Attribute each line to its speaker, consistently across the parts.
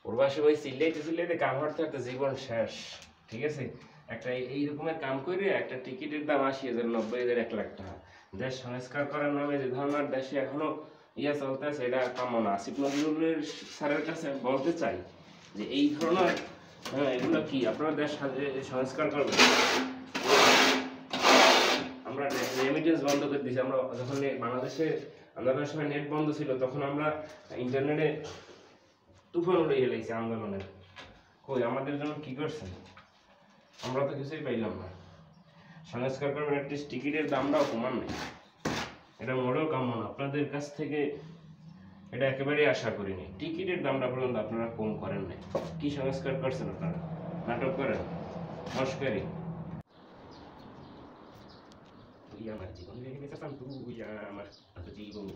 Speaker 1: প্রবাসী ভাই চিল্লাইতে কাম হাঁটতে হাঁটতে জীবন শেষ। ঠিক আছে, একটা এই রকমের কাম করে একটা টিকিটের দাম ৮০,০০০, ৯০,০০০, ১,০০,০০০ টাকা। দেশ সংস্কার করার নামে যে ধরনের দেশে এখনো চলতেছে, এটা কাম্য না। আসিফ নজরুলের স্যারের কাছে বলতে চাই যে এই ধরনের এগুলো কি আপনারা দেশ সংস্কার করবেন? আমরা রেমিটেন্স বন্ধ করে দিয়েছি। আমরা যখন বাংলাদেশে আন্দোলনের সময় নেট বন্ধ ছিল, তখন আমরা ইন্টারনেটে তুফান উড়ে গেলেছি আন্দোলনের। কই আমাদের জন্য কি করছেন? আমরা তো কিছুই পাইলাম না। সংস্কার করবেন, অ্যাটলিস্ট টিকিটের দামটাও কমান নেই। এটা মোটেও কাম্য না। আপনাদের কাছ থেকে এটা একেবারেই আশা করিনি। টিকিটের দামটা পর্যন্ত আপনারা কম করেন নাই। কি সংস্কার করছেন আপনারা? নাটক করেন, মস্কারি। তুই আমার জীবন রেখে গেছিস, তুই আমার জীবন।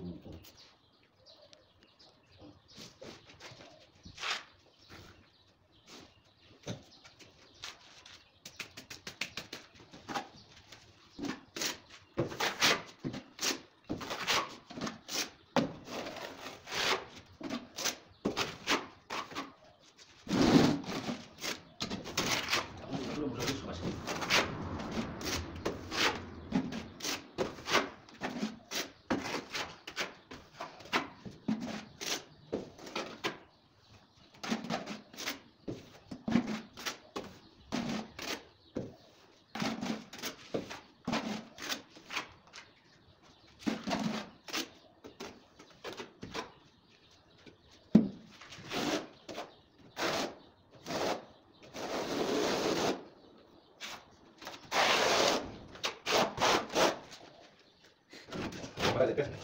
Speaker 1: Vale.